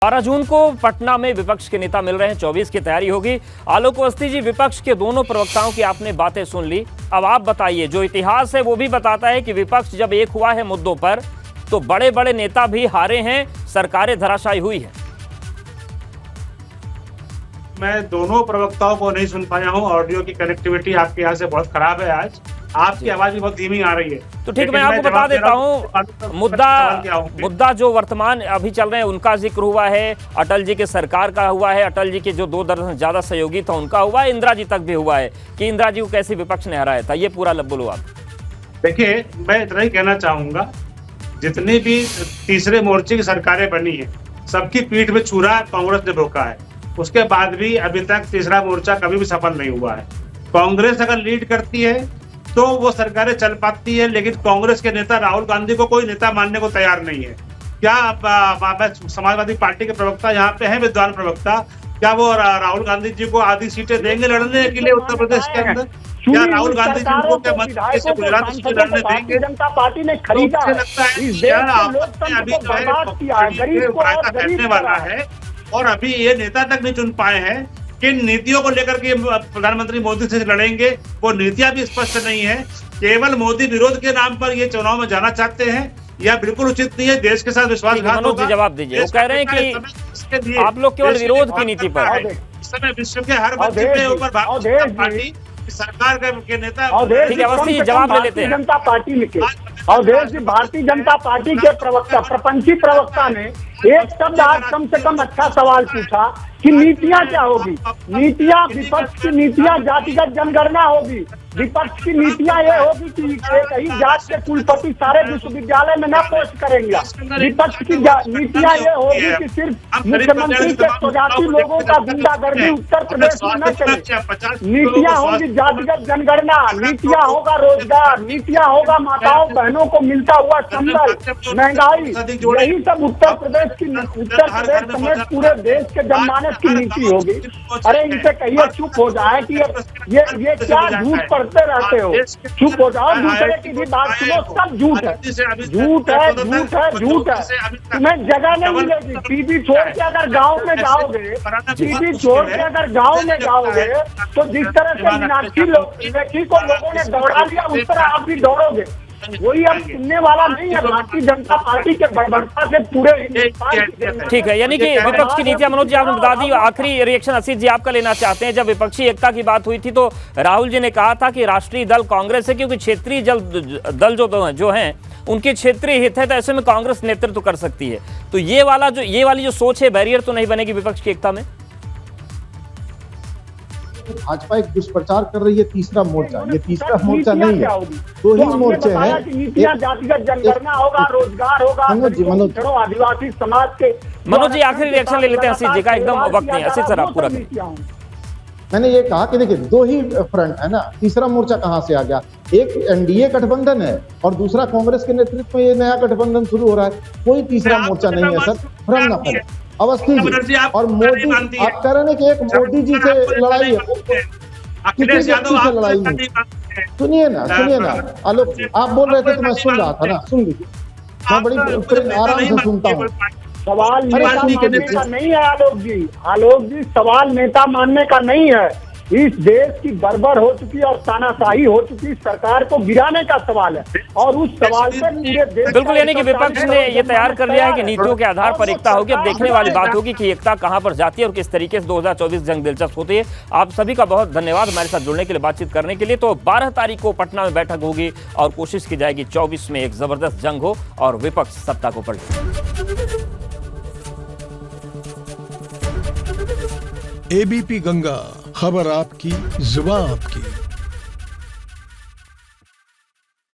12 जून को पटना में विपक्ष के नेता मिल रहे हैं, 24 की तैयारी होगी। आलोक अवस्थी जी, विपक्ष के दोनों प्रवक्ताओं की आपने बातें सुन ली, अब आप बताइए। जो इतिहास है वो भी बताता है कि विपक्ष जब एक हुआ है मुद्दों पर तो बड़े बड़े नेता भी हारे हैं, सरकारें धराशायी हुई है। मैं दोनों प्रवक्ताओं को नहीं सुन पाया हूं। ऑडियो की कनेक्टिविटी आपके यहाँ से बहुत खराब है। आज आपकी आवाज भी बहुत धीमी आ रही है। तो ठीक, मैं आपको बता देता हूं, मुद्दा जो वर्तमान अभी चल रहे हैं उनका जिक्र हुआ है, अटल जी के सरकार का हुआ है, अटल जी के जो 2 दर्जन ज्यादा सहयोगी था उनका हुआ है, इंदिरा जी तक भी हुआ है कि इंदिरा जी को कैसे विपक्ष ने हराया था। ये पूरा बोलो आप। देखिए, मैं इतना ही कहना चाहूंगा, जितनी भी तीसरे मोर्चे की सरकारें बनी है सबकी पीठ में छुरा कांग्रेस ने रोका है। उसके बाद भी अभी तक तीसरा मोर्चा कभी भी सफल नहीं हुआ है। कांग्रेस अगर लीड करती है तो वो सरकारें चल पाती है, लेकिन कांग्रेस के नेता राहुल गांधी को कोई नेता मानने को तैयार नहीं है। क्या समाजवादी पार्टी के प्रवक्ता यहाँ पे हैं, विद्वान प्रवक्ता, क्या वो राहुल गांधी जी को आधी सीटें देंगे लड़ने के लिए उत्तर प्रदेश के अंदर? क्या राहुल गांधी जी को क्या मध्य से गुजरात से लड़ने देंगे? जनता पार्टी ने खरीदा मुझे लगता है कि आपने अभी जो है करने वाला है, और अभी ये नेता तक नहीं चुन पाए हैं किन नीतियों को लेकर के प्रधानमंत्री मोदी से लड़ेंगे। वो नीतियां भी स्पष्ट नहीं है। केवल मोदी विरोध के नाम पर ये चुनाव में जाना चाहते हैं, यह बिल्कुल उचित नहीं है। देश के साथ विश्वासघात होगा। जवाब दीजिए। वो कह रहे हैं कि आप लोग केवल विरोध की नीति पर, इस समय विश्व के हर बच्चे के ऊपर भारतीय जनता पार्टी सरकार के नेता जवाब ले लेते हैं। जनता पार्टी में और देश में भारतीय जनता पार्टी के प्रवक्ता, प्रपंची प्रवक्ता ने एक शब्द आज कम से कम अच्छा सवाल पूछा कि नीतियां क्या होगी। नीतियां, विपक्ष की नीतियां जातिगत जनगणना होगी। विपक्ष की नीतियां ये होगी कि एक ही जात के कुलपति सारे विश्वविद्यालय में न पोस्ट करेंगे। विपक्ष की नीतियां ये होगी कि सिर्फ मुख्यमंत्री के स्वजाति लोगों का गुंडागर्दी उत्तर प्रदेश में न चले। नीतियां होगी जातिगत जनगणना, नीतियां होगा रोजगार, नीतियां होगा माताओं बहनों को मिलता हुआ संबल, महंगाई, यही सब उत्तर प्रदेश समेत पूरे देश के जनमानस की नीति होगी। अरे इनसे कहिए चुप हो जाए कि ये क्या झूठ पढ़ते रहते हो, चुप हो जाओ। दूसरे की भी बात सुनो, सब झूठ है, झूठ है, झूठ है, झूठ है। तुम्हें जगह नहीं मिलेगी। टीवी छोड़ के अगर गाँव में जाओगे, टीवी छोड़ के अगर गाँव में जाओगे तो जिस तरह से मीनाक्षी को लोगों ने दौड़ा लिया उस तरह आप भी दौड़ोगे। वही अब सुनने वाला नहीं है। भारतीय जनता पार्टी के बड़बड़ता से पूरे ठीक है, यानी कि विपक्ष की नीतियां मनोज जी आपने बता दी। आखिरी रिएक्शन असित जी आपका लेना चाहते हैं। जब विपक्षी एकता की बात हुई थी तो राहुल जी ने कहा था कि राष्ट्रीय दल कांग्रेस है, क्योंकि क्षेत्रीय दल जो हैं उनके क्षेत्रीय हित है, तो ऐसे में कांग्रेस नेतृत्व कर सकती है। तो ये वाली जो सोच है, बैरियर तो नहीं बनेगी विपक्ष की एकता में? भाजपा एक दुष्प्रचार कर रही है तीसरा मोर्चा। ये तीसरा मोर्चा नहीं है, 2 ही मोर्चे हैं। जातिगत जनगणना होगा, रोजगार होगा, आदिवासी समाज के। मनोज जी आखिरी रिएक्शन ले लेते हैं असित जी का, एकदम वक्त नहीं। असित सर आप पूरा करें। मैंने ये कहा कि देखिए 2 ही फ्रंट है ना, तीसरा मोर्चा कहां से आ गया? एक एनडीए गठबंधन है और दूसरा कांग्रेस के नेतृत्व में ये नया गठबंधन शुरू हो रहा है। कोई तीसरा मोर्चा नहीं है सर, भ्रम ना करें। अवस्थी जी और मोदी, आप कह रहे हैं कि एक मोदी जी से लड़ाई है, किसी से लड़ाई नहीं। सुनिए ना आलोक, आप बोल रहे थे तो मैं सुन रहा था ना, सुन लीजिए। मैं बड़ी आराम से सुनता हूँ। सवाल नेता मानने का नहीं है आलोक जी, सवाल नेता मानने का नहीं है। इस देश की बर्बर हो चुकी और तानाशाही हो चुकी सरकार को गिराने का सवाल है, और उस सवाल पे पूरे देश बिल्कुल, यानी कि विपक्ष ने ये तैयार कर लिया है कि नीतियों के आधार पर एकता होगी। अब देखने वाली बात होगी कि एकता कहां पर जाती है और किस तरीके से 2024 जंग दिलचस्प होती है। आप सभी का बहुत धन्यवाद हमारे साथ जुड़ने के लिए, बातचीत करने के लिए। तो 12 तारीख को पटना में बैठक होगी और कोशिश की जाएगी 24 में एक जबरदस्त जंग हो और विपक्ष सत्ता को पलटे। एबीपी गंगा, खबर आपकी, जुबान आपकी।